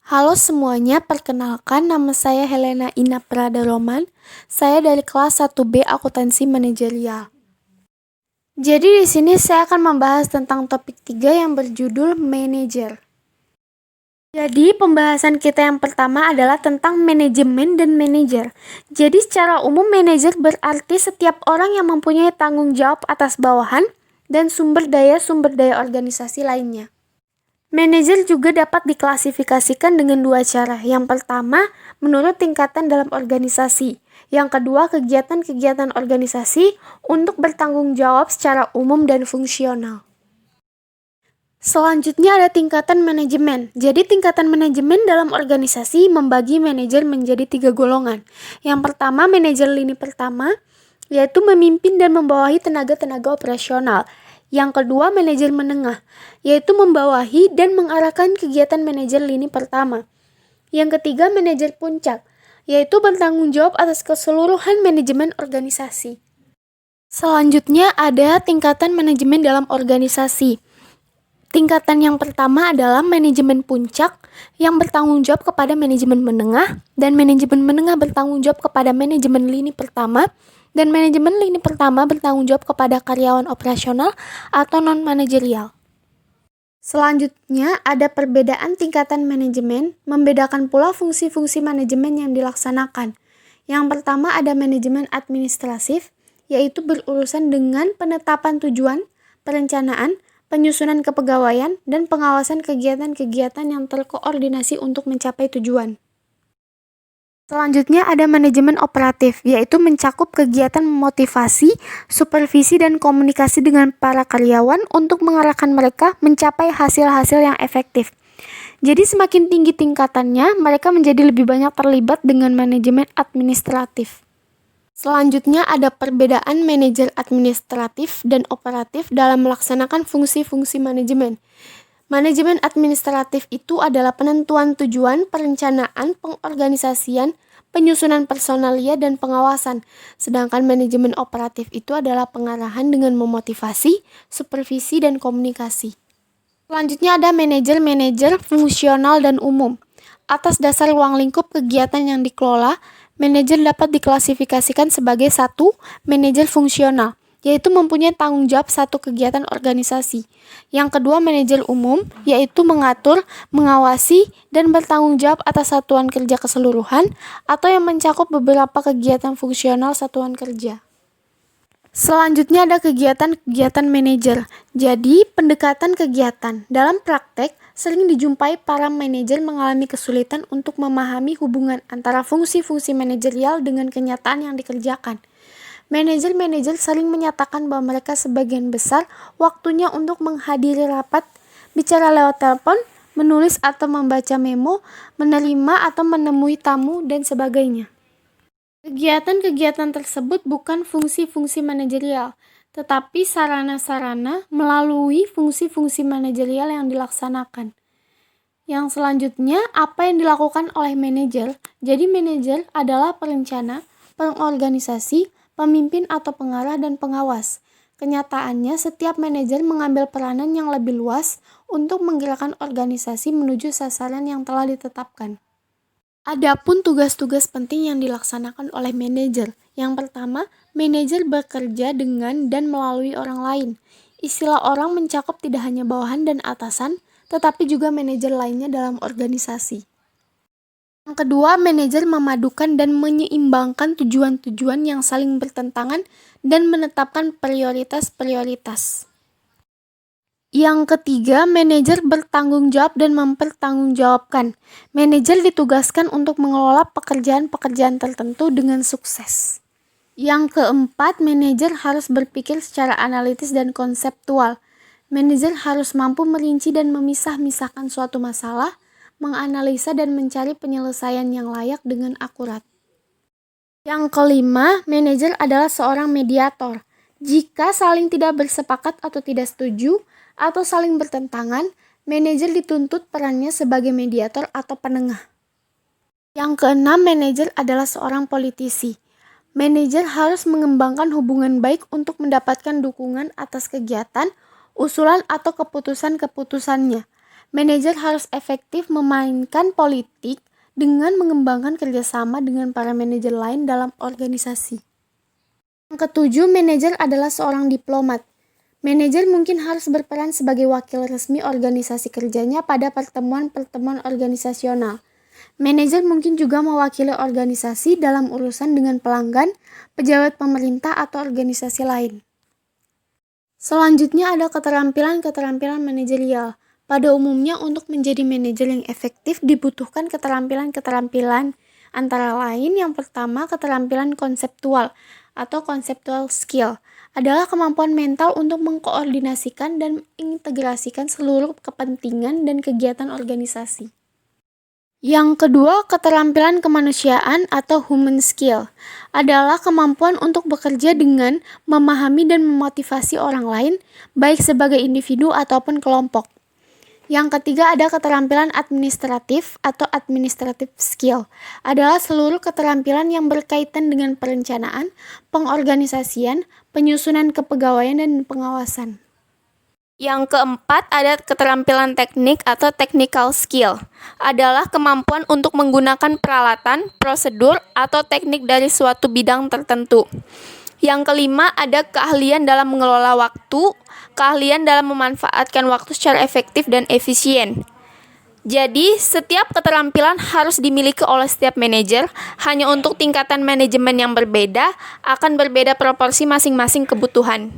Halo semuanya, perkenalkan nama saya Helena Ina Prada Roman. Saya dari kelas 1B Akuntansi Manajerial. Jadi di sini saya akan membahas tentang topik 3 yang berjudul manajer. Jadi pembahasan kita yang pertama adalah tentang manajemen dan manajer. Jadi secara umum manajer berarti setiap orang yang mempunyai tanggung jawab atas bawahan dan sumber daya organisasi lainnya. Manajer juga dapat diklasifikasikan dengan dua cara. Yang pertama, menurut tingkatan dalam organisasi. Yang kedua, kegiatan-kegiatan organisasi untuk bertanggung jawab secara umum dan fungsional. Selanjutnya ada tingkatan manajemen. Jadi tingkatan manajemen dalam organisasi membagi manajer menjadi 3 golongan. Yang pertama, manajer lini pertama, yaitu memimpin dan membawahi tenaga-tenaga operasional. Yang kedua, manajer menengah, yaitu membawahi dan mengarahkan kegiatan manajer lini pertama. Yang ketiga, manajer puncak, yaitu bertanggung jawab atas keseluruhan manajemen organisasi. Selanjutnya ada tingkatan manajemen dalam organisasi. Tingkatan yang pertama adalah manajemen puncak yang bertanggung jawab kepada manajemen menengah, dan manajemen menengah bertanggung jawab kepada manajemen lini pertama, dan manajemen lini pertama bertanggung jawab kepada karyawan operasional atau non-manajerial. Selanjutnya ada perbedaan tingkatan manajemen, membedakan pula fungsi-fungsi manajemen yang dilaksanakan. Yang pertama ada manajemen administratif, yaitu berurusan dengan penetapan tujuan, perencanaan, penyusunan kepegawaian, dan pengawasan kegiatan-kegiatan yang terkoordinasi untuk mencapai tujuan. Selanjutnya ada manajemen operatif, yaitu mencakup kegiatan memotivasi, supervisi, dan komunikasi dengan para karyawan untuk mengarahkan mereka mencapai hasil-hasil yang efektif. Jadi semakin tinggi tingkatannya, mereka menjadi lebih banyak terlibat dengan manajemen administratif. Selanjutnya ada perbedaan manajer administratif dan operatif dalam melaksanakan fungsi-fungsi manajemen. Manajemen administratif itu adalah penentuan tujuan, perencanaan, pengorganisasian, penyusunan personalia, dan pengawasan. Sedangkan manajemen operatif itu adalah pengarahan dengan memotivasi, supervisi, dan komunikasi. Selanjutnya ada manajer fungsional dan umum. Atas dasar ruang lingkup kegiatan yang dikelola, manajer dapat diklasifikasikan sebagai 1. Manajer fungsional, yaitu mempunyai tanggung jawab satu kegiatan organisasi. Yang kedua, manajer umum, yaitu mengatur, mengawasi, dan bertanggung jawab atas satuan kerja keseluruhan atau yang mencakup beberapa kegiatan fungsional satuan kerja. Selanjutnya ada kegiatan-kegiatan manajer. Jadi, pendekatan kegiatan. Dalam praktek, sering dijumpai para manajer mengalami kesulitan untuk memahami hubungan antara fungsi-fungsi manajerial dengan kenyataan yang dikerjakan. Manajer-manajer sering menyatakan bahwa mereka sebagian besar waktunya untuk menghadiri rapat, bicara lewat telepon, menulis atau membaca memo, menerima atau menemui tamu, dan sebagainya. Kegiatan-kegiatan tersebut bukan fungsi-fungsi manajerial, tetapi sarana-sarana melalui fungsi-fungsi manajerial yang dilaksanakan. Yang selanjutnya, apa yang dilakukan oleh manajer? Jadi manajer adalah perencana, pengorganisasi, pemimpin atau pengarah, dan pengawas. Kenyataannya, setiap manajer mengambil peranan yang lebih luas untuk menggerakkan organisasi menuju sasaran yang telah ditetapkan. Adapun tugas-tugas penting yang dilaksanakan oleh manajer. Yang pertama, manajer bekerja dengan dan melalui orang lain. Istilah orang mencakup tidak hanya bawahan dan atasan, tetapi juga manajer lainnya dalam organisasi. Yang kedua, manajer memadukan dan menyeimbangkan tujuan-tujuan yang saling bertentangan dan menetapkan prioritas-prioritas. Yang ketiga, manajer bertanggung jawab dan mempertanggungjawabkan. Manajer ditugaskan untuk mengelola pekerjaan-pekerjaan tertentu dengan sukses. Yang keempat, manajer harus berpikir secara analitis dan konseptual. Manajer harus mampu merinci dan memisah-misahkan suatu masalah, menganalisa dan mencari penyelesaian yang layak dengan akurat. Yang kelima, manajer adalah seorang mediator. Jika saling tidak bersepakat atau tidak setuju, atau saling bertentangan, manajer dituntut perannya sebagai mediator atau penengah. Yang keenam, manajer adalah seorang politisi. Manajer harus mengembangkan hubungan baik untuk mendapatkan dukungan atas kegiatan, usulan atau keputusan-keputusannya. Manajer harus efektif memainkan politik dengan mengembangkan kerjasama dengan para manajer lain dalam organisasi. Yang ketujuh, manajer adalah seorang diplomat. Manajer mungkin harus berperan sebagai wakil resmi organisasi kerjanya pada pertemuan-pertemuan organisasional. Manajer mungkin juga mewakili organisasi dalam urusan dengan pelanggan, pejabat pemerintah, atau organisasi lain. Selanjutnya ada keterampilan-keterampilan manajerial. Pada umumnya untuk menjadi manajer yang efektif dibutuhkan keterampilan-keterampilan antara lain yang pertama keterampilan konseptual atau conceptual skill adalah kemampuan mental untuk mengkoordinasikan dan mengintegrasikan seluruh kepentingan dan kegiatan organisasi. Yang kedua, keterampilan kemanusiaan atau human skill adalah kemampuan untuk bekerja dengan memahami dan memotivasi orang lain, baik sebagai individu ataupun kelompok. Yang ketiga ada keterampilan administratif atau administrative skill, adalah seluruh keterampilan yang berkaitan dengan perencanaan, pengorganisasian, penyusunan kepegawaian, dan pengawasan. Yang keempat ada keterampilan teknik atau technical skill, adalah kemampuan untuk menggunakan peralatan, prosedur, atau teknik dari suatu bidang tertentu. Yang kelima ada keahlian dalam mengelola waktu, keahlian dalam memanfaatkan waktu secara efektif dan efisien. Jadi, setiap keterampilan harus dimiliki oleh setiap manajer, hanya untuk tingkatan manajemen yang berbeda, akan berbeda proporsi masing-masing kebutuhan.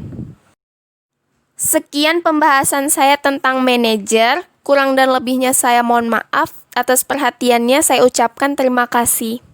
Sekian pembahasan saya tentang manajer, kurang dan lebihnya saya mohon maaf. Atas perhatiannya saya ucapkan terima kasih.